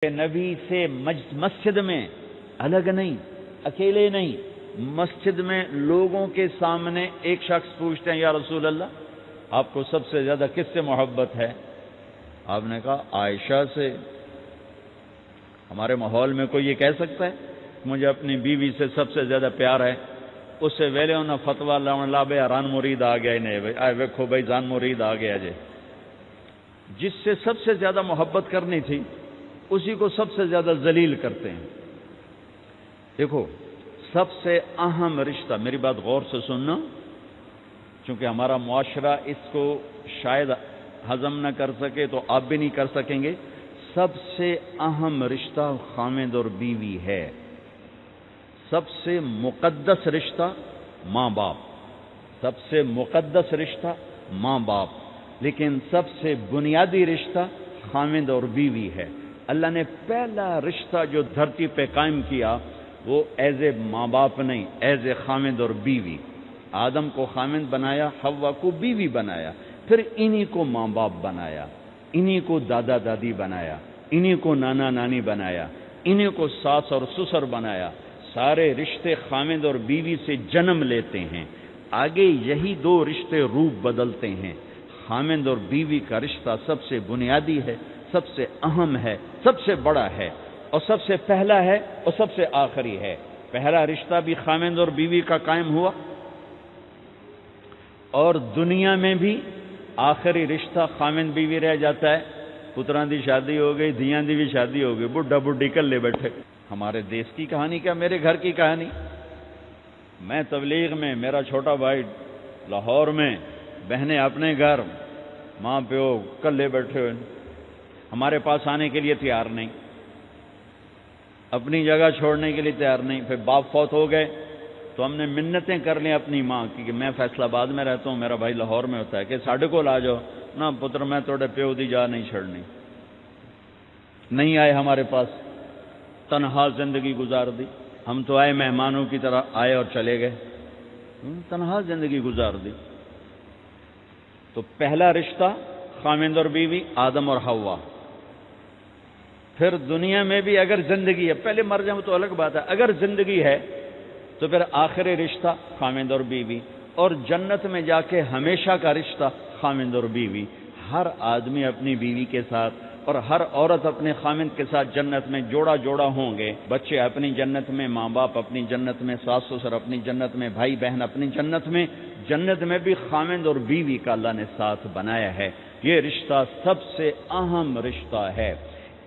نبی سے مسجد میں الگ نہیں، اکیلے نہیں، مسجد میں لوگوں کے سامنے ایک شخص پوچھتے ہیں یا رسول اللہ آپ کو سب سے زیادہ کس سے محبت ہے؟ آپ نے کہا عائشہ سے۔ ہمارے ماحول میں کوئی یہ کہہ سکتا ہے مجھے اپنی بیوی سے سب سے زیادہ پیار ہے؟ اس سے ویلے انہاں فتوہ لا بے ران مرید آ گیا نہیں آئے ویکھو بھائی جان مرید آ گیا جے۔ جس سے سب سے زیادہ محبت کرنی تھی اسی کو سب سے زیادہ ذلیل کرتے ہیں۔ دیکھو سب سے اہم رشتہ، میری بات غور سے سننا چونکہ ہمارا معاشرہ اس کو شاید ہضم نہ کر سکے تو آپ بھی نہیں کر سکیں گے، سب سے اہم رشتہ خامد اور بیوی ہے، سب سے مقدس رشتہ ماں باپ، سب سے مقدس رشتہ ماں باپ، لیکن سب سے بنیادی رشتہ خامد اور بیوی ہے۔ اللہ نے پہلا رشتہ جو دھرتی پہ قائم کیا وہ ایز اے ماں باپ نہیں، ایز اے خامد اور بیوی۔ آدم کو خامد بنایا، حوا کو بیوی بنایا، پھر انہی کو ماں باپ بنایا، انہی کو دادا دادی بنایا، انہی کو نانا نانی بنایا، انہی کو ساس اور سسر بنایا۔ سارے رشتے خامد اور بیوی سے جنم لیتے ہیں، آگے یہی دو رشتے روپ بدلتے ہیں۔ خامد اور بیوی کا رشتہ سب سے بنیادی ہے، سب سے اہم ہے، سب سے بڑا ہے، اور سب سے پہلا ہے اور سب سے آخری ہے۔ پہلا رشتہ بھی خامد اور بیوی کا قائم ہوا، اور دنیا میں بھی آخری رشتہ خامد بیوی رہ جاتا ہے۔ پتران دی شادی ہو گئی، دھیان دی بھی شادی ہو گئی، بڈھا بڈھی کلے بیٹھے۔ ہمارے دیس کی کہانی کیا میرے گھر کی کہانی؟ میں تبلیغ میں، میرا چھوٹا بھائی لاہور میں، بہنیں اپنے گھر، ماں پیو کلے بیٹھے ہوئے، ہمارے پاس آنے کے لیے تیار نہیں، اپنی جگہ چھوڑنے کے لیے تیار نہیں۔ پھر باپ فوت ہو گئے تو ہم نے منتیں کر لیں اپنی ماں کی کہ میں فیصل آباد میں رہتا ہوں، میرا بھائی لاہور میں ہوتا ہے، کہ ساڈے کو آ جاؤ نہ پتر، میں توڑے پیو دی جا نہیں چھڑنی۔ نہیں آئے ہمارے پاس، تنہا زندگی گزار دی۔ ہم تو آئے مہمانوں کی طرح آئے اور چلے گئے، تنہا زندگی گزار دی۔ تو پہلا رشتہ خامد اور بیوی، آدم اور حوا۔ پھر دنیا میں بھی اگر زندگی ہے، پہلے مر جاؤں تو الگ بات ہے، اگر زندگی ہے تو پھر آخری رشتہ خامد اور بیوی، اور جنت میں جا کے ہمیشہ کا رشتہ خامد اور بیوی۔ ہر آدمی اپنی بیوی کے ساتھ اور ہر عورت اپنے خامد کے ساتھ جنت میں جوڑا جوڑا ہوں گے۔ بچے اپنی جنت میں، ماں باپ اپنی جنت میں، ساس سسر اپنی جنت میں، بھائی بہن اپنی جنت میں۔ جنت میں بھی خامد اور بیوی کا اللہ نے ساتھ بنایا ہے۔ یہ رشتہ سب سے اہم رشتہ ہے۔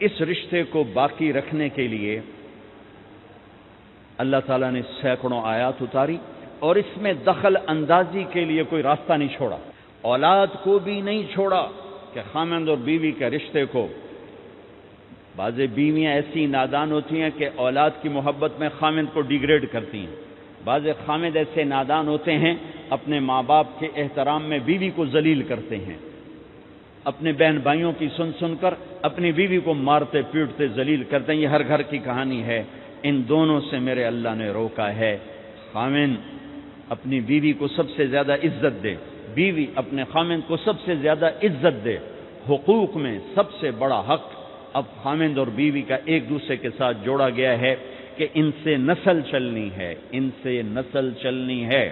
اس رشتے کو باقی رکھنے کے لیے اللہ تعالیٰ نے سینکڑوں آیات اتاری، اور اس میں دخل اندازی کے لیے کوئی راستہ نہیں چھوڑا، اولاد کو بھی نہیں چھوڑا کہ خامد اور بیوی کے رشتے کو۔ بعض بیویاں ایسی نادان ہوتی ہیں کہ اولاد کی محبت میں خامد کو ڈیگریڈ کرتی ہیں، بعض خامد ایسے نادان ہوتے ہیں اپنے ماں باپ کے احترام میں بیوی کو ذلیل کرتے ہیں، اپنے بہن بھائیوں کی سن سن کر اپنی بیوی کو مارتے پیٹتے ذلیل کرتے ہیں۔ یہ ہر گھر کی کہانی ہے۔ ان دونوں سے میرے اللہ نے روکا ہے۔ خامد اپنی بیوی کو سب سے زیادہ عزت دے، بیوی اپنے خامد کو سب سے زیادہ عزت دے۔ حقوق میں سب سے بڑا حق اب خامد اور بیوی کا ایک دوسرے کے ساتھ جوڑا گیا ہے کہ ان سے نسل چلنی ہے، ان سے نسل چلنی ہے۔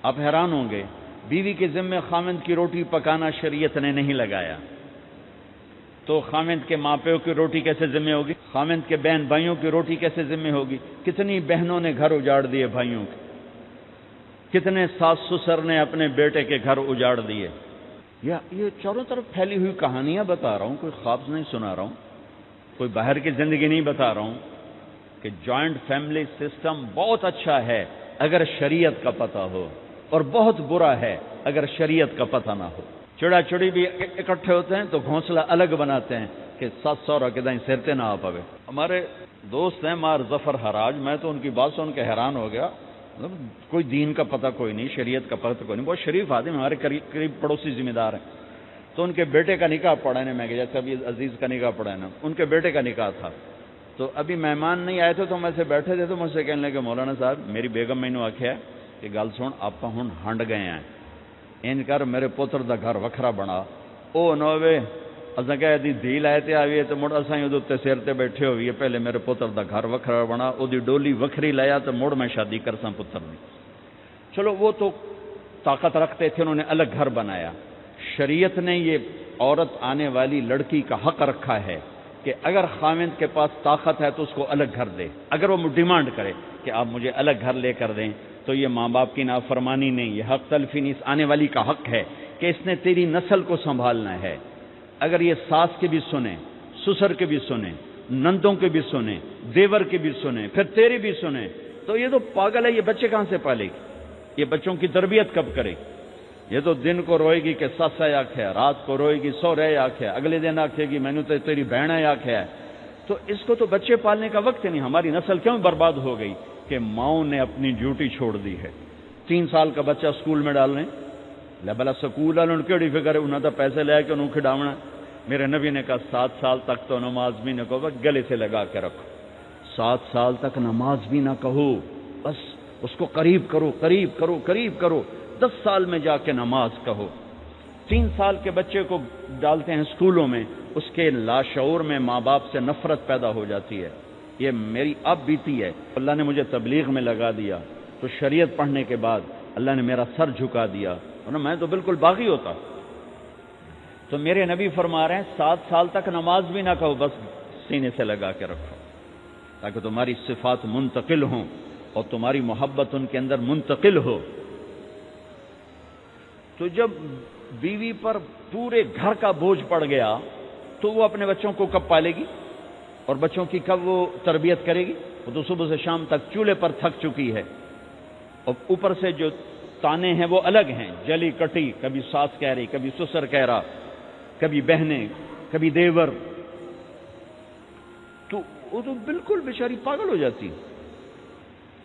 آپ حیران ہوں گے، بیوی کے ذمہ خامد کی روٹی پکانا شریعت نے نہیں لگایا، تو خامد کے ماں پیو کی روٹی کیسے ذمہ ہوگی؟ خامد کے بہن بھائیوں کی روٹی کیسے ذمہ ہوگی؟ کتنی بہنوں نے گھر اجاڑ دیے بھائیوں کے، کتنے ساس سسر نے اپنے بیٹے کے گھر اجاڑ دیے۔ یہ چاروں طرف پھیلی ہوئی کہانیاں بتا رہا ہوں، کوئی خواب نہیں سنا رہا ہوں، کوئی باہر کی زندگی نہیں بتا رہا ہوں کہ جوائنٹ فیملی سسٹم بہت اچھا ہے اگر شریعت کا پتہ ہو، اور بہت برا ہے اگر شریعت کا پتہ نہ ہو۔ چڑا چڑی بھی اکٹھے ہوتے ہیں تو گھونسلہ الگ بناتے ہیں کہ ساس سورا کے دائیں سرتے نہ آ پاوے۔ ہمارے دوست ہیں مار ظفر حراج، میں تو ان کی بات سن کے حیران ہو گیا، کوئی دین کا پتہ کوئی نہیں، شریعت کا پتہ کوئی نہیں، بہت شریف آدمی، ہمارے قریب پڑوسی ذمہ دار ہیں۔ تو ان کے بیٹے کا نکاح پڑھا ہے، میں کہ جیسے ابھی عزیز کا نکاح پڑھا ہے نا، ان کے بیٹے کا نکاح تھا، تو ابھی مہمان نہیں آئے تھے تو میں سے بیٹھے تھے، تو مجھ سے کہنے لگے مولانا صاحب میری بیگم میں نے آخیا کہ گل سن آپ ہن ہنڈ گئے ہیں، ان کر میرے پوتر دا گھر وکھرا بنا، او نوے اساں کہے دی دھی لائے تے آوی ہے تے مڑ اساں اودے تے سر تے بیٹھے ہوئی ہے، پہلے میرے پتر دا گھر وکھرا بنا، اودی ڈولی وکھری لایا تے مڑ میں شادی کرساں پتر دی۔ چلو وہ تو طاقت رکھتے تھے، انہوں نے الگ گھر بنایا۔ شریعت نے یہ عورت آنے والی لڑکی کا حق رکھا ہے کہ اگر خاوند کے پاس طاقت ہے تو اس کو الگ گھر دے۔ اگر وہ ڈیمانڈ کرے کہ آپ مجھے الگ گھر لے کر دیں تو یہ ماں باپ کی نافرمانی نہیں، یہ حق تلفی نہیں، اس آنے والی کا حق ہے کہ اس نے تیری نسل کو سنبھالنا ہے۔ اگر یہ ساس کے بھی سنیں، سسر کے بھی سنیں، نندوں کے بھی سنیں، دیور کے بھی سنیں، پھر تیری بھی سنیں، تو یہ تو پاگل ہے، یہ بچے کہاں سے پالے گی؟ یہ بچوں کی تربیت کب کرے گی؟ یہ تو دن کو روئے گی کہ سس ہے آکھے، رات کو روئے گی سو رہے آکھے، اگلے دن آکھے گی میں نے تو تیری بہن ہے آکھے ہے۔ تو اس کو تو بچے پالنے کا وقت نہیں۔ ہماری نسل کیوں برباد ہو گئی کہ ماؤں نے اپنی ڈیوٹی چھوڑ دی ہے۔ 3 سال کا بچہ سکول میں ڈال رہے ہیں، لے بلا سکول والوں کیڑی فکر ہے، انہوں نے پیسے لے کے انہوں کھڈاونا۔ میرے نبی نے کہا 7 سال تک تو نماز بھی نہ کہو، گلے سے لگا کے رکھو۔ 7 سال تک نماز بھی نہ کہو، بس اس کو قریب کرو قریب کرو قریب کرو، 10 سال میں جا کے نماز کہو۔ 3 سال کے بچے کو ڈالتے ہیں اسکولوں میں، اس کے لاشعور میں ماں باپ سے نفرت پیدا ہو جاتی ہے۔ یہ میری اب بیتی ہے، اللہ نے مجھے تبلیغ میں لگا دیا تو شریعت پڑھنے کے بعد اللہ نے میرا سر جھکا دیا، ورنہ میں تو بالکل باغی ہوتا۔ تو میرے نبی فرما رہے ہیں 7 سال تک نماز بھی نہ کہو، بس سینے سے لگا کے رکھو تاکہ تمہاری صفات منتقل ہوں اور تمہاری محبت ان کے اندر منتقل ہو۔ تو جب بیوی پر پورے گھر کا بوجھ پڑ گیا تو وہ اپنے بچوں کو کب پالے گی اور بچوں کی کب وہ تربیت کرے گی؟ وہ تو صبح سے شام تک چولہے پر تھک چکی ہے، اور اوپر سے جو تانے ہیں وہ الگ ہیں، جلی کٹی، کبھی ساس کہہ رہی، کبھی سسر کہہ رہا، کبھی بہنیں، کبھی دیور، تو وہ تو بالکل بیچاری پاگل ہو جاتی۔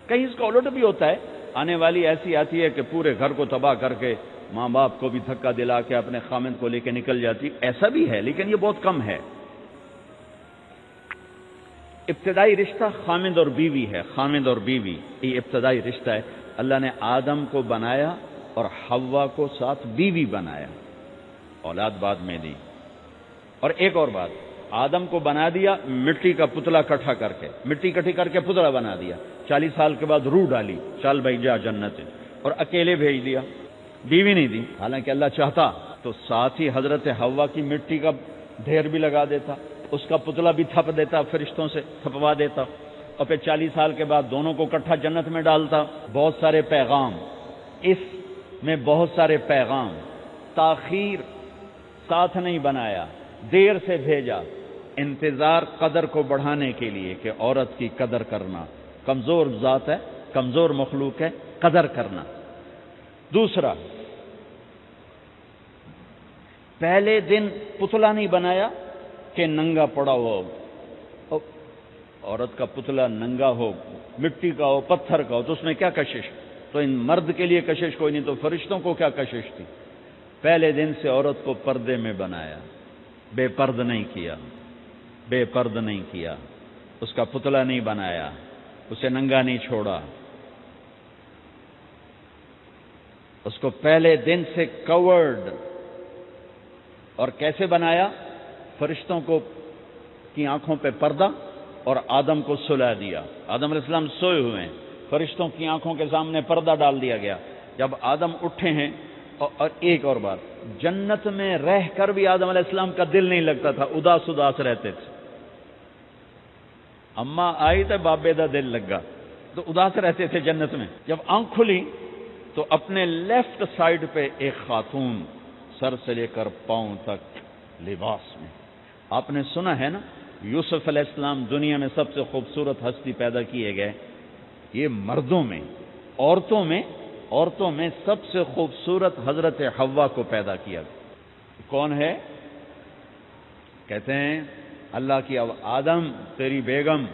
کہیں اس کا الٹ بھی ہوتا ہے، آنے والی ایسی آتی ہے کہ پورے گھر کو تباہ کر کے ماں باپ کو بھی دھکا دلا کے اپنے خامند کو لے کے نکل جاتی، ایسا بھی ہے لیکن یہ بہت کم ہے۔ ابتدائی رشتہ خامند اور بیوی ہے، خامند اور بیوی یہ ابتدائی رشتہ ہے۔ اللہ نے آدم کو بنایا اور حوا کو ساتھ بیوی بنایا، اولاد بعد میں دی۔ اور ایک اور بات، آدم کو بنا دیا مٹی کا پتلا اکٹھا کر کے، مٹی اکٹھی کر کے پتلا بنا دیا، 40 سال کے بعد روح ڈالی، چل بھائی جا جنت، اور اکیلے بھیج دیا، بیوی نہیں دی۔ حالانکہ اللہ چاہتا تو ساتھ ہی حضرت حوا کی مٹی کا ڈھیر بھی لگا دیتا، اس کا پتلا بھی تھپ دیتا، فرشتوں سے تھپوا دیتا، اور پھر 40 سال کے بعد دونوں کو اکٹھا جنت میں ڈالتا۔ بہت سارے پیغام، اس میں بہت سارے پیغام، تاخیر ساتھ نہیں بنایا، دیر سے بھیجا، انتظار قدر کو بڑھانے کے لیے کہ عورت کی قدر کرنا، کمزور ذات ہے، کمزور مخلوق ہے، قدر کرنا۔ دوسرا، پہلے دن پتلا نہیں بنایا کہ ننگا پڑا ہو، عورت کا پتلا ننگا ہو، مٹی کا ہو، پتھر کا ہو، تو اس میں کیا کشش؟ تو ان مرد کے لیے کشش کوئی نہیں، تو فرشتوں کو کیا کشش تھی؟ پہلے دن سے عورت کو پردے میں بنایا، بے پرد نہیں کیا، بے پرد نہیں کیا، اس کا پتلا نہیں بنایا، اسے ننگا نہیں چھوڑا، اس کو پہلے دن سے کورڈ۔ اور کیسے بنایا؟ فرشتوں کو کی آنکھوں پہ پردہ اور آدم کو سلا دیا۔ آدم علیہ السلام سوئے ہوئے ہیں، فرشتوں کی آنکھوں کے سامنے پردہ ڈال دیا گیا۔ جب آدم اٹھے ہیں، اور ایک اور بات، جنت میں رہ کر بھی آدم علیہ السلام کا دل نہیں لگتا تھا، اداس اداس رہتے تھے۔ اماں آئی تو بابے دا دل لگا، تو اداس رہتے تھے جنت میں۔ جب آنکھ کھلی تو اپنے لیفٹ سائیڈ پہ ایک خاتون، سر سے لے کر پاؤں تک لباس میں۔ آپ نے سنا ہے نا، یوسف علیہ السلام دنیا میں سب سے خوبصورت ہستی پیدا کیے گئے، یہ مردوں میں، عورتوں میں سب سے خوبصورت حضرت حوا کو پیدا کیا۔ کون ہے؟ کہتے ہیں اللہ کی آدم تیری بیگم،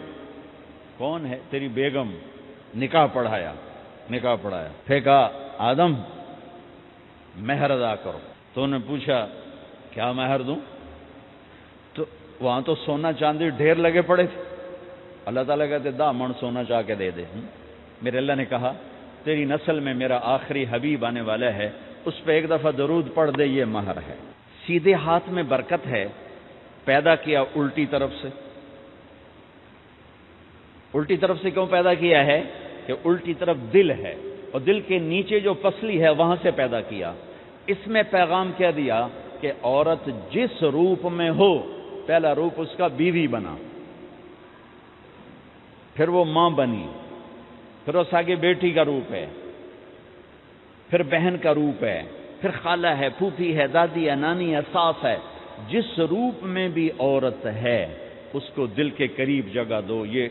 کون ہے تیری بیگم؟ نکاح پڑھایا، پھینکا آدم مہر ادا کرو۔ تو انہوں نے پوچھا کیا مہر دوں؟ تو وہاں تو سونا چاندی ڈھیر لگے پڑے تھے۔ اللہ تعالیٰ کہتے 10 من سونا چاہ کے دے دے۔ میرے اللہ نے کہا تیری نسل میں میرا آخری حبیب آنے والا ہے، اس پہ ایک دفعہ درود پڑھ دے، یہ مہر ہے۔ سیدھے ہاتھ میں برکت ہے، پیدا کیا الٹی طرف سے. الٹی طرف سے کیوں پیدا کیا ہے؟ کہ الٹی طرف دل ہے اور دل کے نیچے جو پسلی ہے وہاں سے پیدا کیا. اس میں پیغام کیا دیا کہ عورت جس روپ میں ہو، پہلا روپ اس کا بیوی بنا، پھر وہ ماں بنی، پھر اس آگے بیٹی کا روپ ہے، پھر بہن کا روپ ہے، پھر خالہ ہے، پھوپھی ہے، دادی ہے، نانی ہے، ساس ہے. جس روپ میں بھی عورت ہے اس کو دل کے قریب جگہ دو. یہ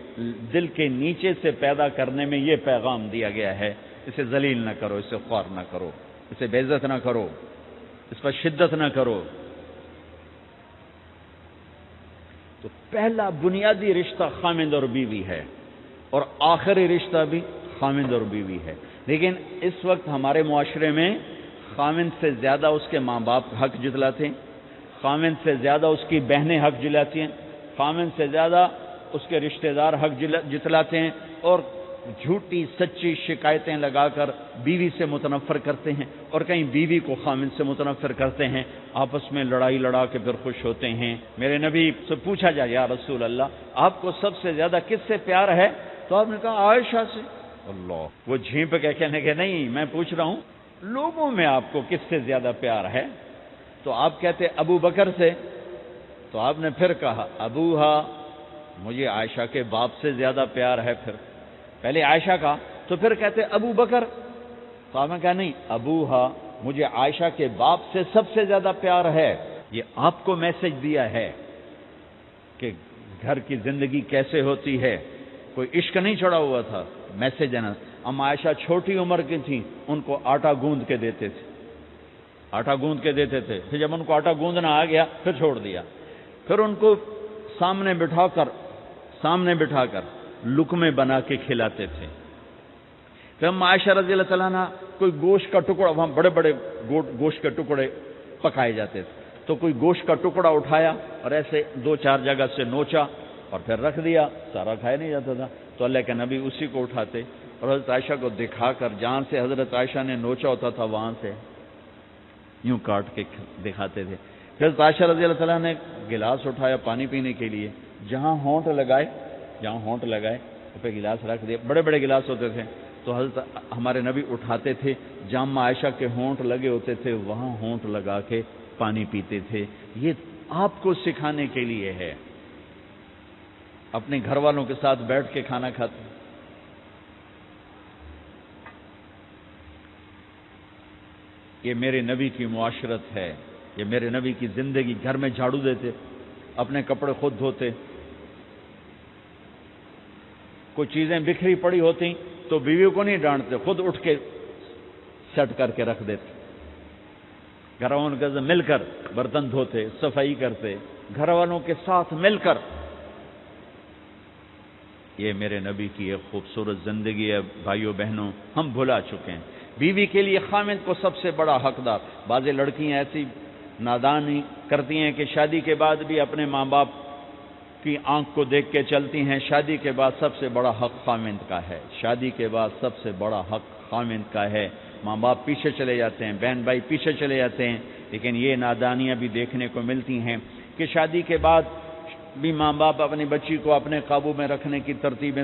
دل کے نیچے سے پیدا کرنے میں یہ پیغام دیا گیا ہے. اسے ذلیل نہ کرو، اسے خوار نہ کرو، اسے بے عزت نہ کرو، اس پر شدت نہ کرو. تو پہلا بنیادی رشتہ خامند اور بیوی ہے اور آخری رشتہ بھی خامند اور بیوی ہے. لیکن اس وقت ہمارے معاشرے میں خامند سے زیادہ اس کے ماں باپ حق جتلاتے ہیں، خامند سے زیادہ اس کی بہنیں حق جلاتی ہیں، خامند سے زیادہ اس کے رشتہ دار حق جتلاتے ہیں، اور جھوٹی سچی شکایتیں لگا کر بیوی سے متنفر کرتے ہیں، اور کہیں بیوی کو خامند سے متنفر کرتے ہیں. آپس میں لڑائی لڑا کے پھر خوش ہوتے ہیں. میرے نبی سے پوچھا جائے یا رسول اللہ آپ کو سب سے زیادہ کس سے پیار ہے؟ تو آپ نے کہا عائشہ سے. اللہ، وہ جھینپ کے کہنے کہ نہیں، میں پوچھ رہا ہوں لوگوں میں آپ کو کس سے زیادہ پیار ہے؟ تو آپ کہتے ابو بکر سے. تو آپ نے پھر کہا ابوہا، مجھے عائشہ کے باپ سے زیادہ پیار ہے. پھر پہلے عائشہ کا، تو پھر کہتے ابو بکر. تو آپ نے کہا نہیں، ابوہا، مجھے عائشہ کے باپ سے سب سے زیادہ پیار ہے. یہ آپ کو میسج دیا ہے کہ گھر کی زندگی کیسے ہوتی ہے. کوئی عشق نہیں چڑھا ہوا تھا، میسج ہے نا. ام عائشہ چھوٹی عمر کی تھیں، ان کو آٹا گوندھ کے دیتے تھے، آٹا گوندھ کے دیتے تھے. پھر جب ان کو آٹا گوندھنا آ گیا پھر چھوڑ دیا. پھر ان کو سامنے بٹھا کر لقمے بنا کے کھلاتے تھے. پھر ام عائشہ رضی اللہ تعالیٰ عنہ کوئی گوشت کا ٹکڑا، وہاں بڑے بڑے گوشت کے ٹکڑے پکائے جاتے تھے، تو کوئی گوشت کا ٹکڑا اٹھایا اور ایسے 2-4 جگہ سے نوچا اور پھر رکھ دیا. سارا کھایا نہیں جاتا تھا، تو اللہ کے نبی اسی کو اٹھاتے اور حضرت عائشہ کو دکھا کر، جہاں سے حضرت عائشہ نے نوچا ہوتا تھا وہاں سے یوں کاٹ کے دکھاتے تھے. پھر حضرت عائشہ رضی اللہ تعالیٰ نے گلاس اٹھایا پانی پینے کے لیے، جہاں ہونٹ لگائے پہ گلاس رکھ دیا. بڑے بڑے گلاس ہوتے تھے، تو حضرت ہمارے نبی اٹھاتے تھے، جہاں عائشہ کے ہونٹ لگے ہوتے تھے وہاں ہونٹ لگا کے پانی پیتے تھے. یہ آپ کو سکھانے کے لیے ہے. اپنے گھر والوں کے ساتھ بیٹھ کے کھانا کھاتے. یہ میرے نبی کی معاشرت ہے، یہ میرے نبی کی زندگی. گھر میں جھاڑو دیتے، اپنے کپڑے خود دھوتے. کوئی چیزیں بکھری پڑی ہوتی تو بیوی کو نہیں ڈانٹتے، خود اٹھ کے سیٹ کر کے رکھ دیتے. گھر والوں کے ساتھ مل کر برتن دھوتے، صفائی کرتے، گھر والوں کے ساتھ مل کر. یہ میرے نبی کی ایک خوبصورت زندگی ہے. بھائیوں بہنوں، ہم بھلا چکے ہیں. بیوی کے لیے خامند کو سب سے بڑا حقدار. بعض لڑکیاں ایسی نادانی کرتی ہیں کہ شادی کے بعد بھی اپنے ماں باپ کی آنکھ کو دیکھ کے چلتی ہیں. شادی کے بعد سب سے بڑا حق خامند کا ہے. شادی کے بعد سب سے بڑا حق خامند کا ہے. ماں باپ پیچھے چلے جاتے ہیں، بہن بھائی پیچھے چلے جاتے ہیں. لیکن یہ نادانیاں بھی دیکھنے کو ملتی ہیں کہ شادی کے بعد بھی ماں باپ اپنی بچی کو اپنے قابو میں رکھنے کی ترتیبیں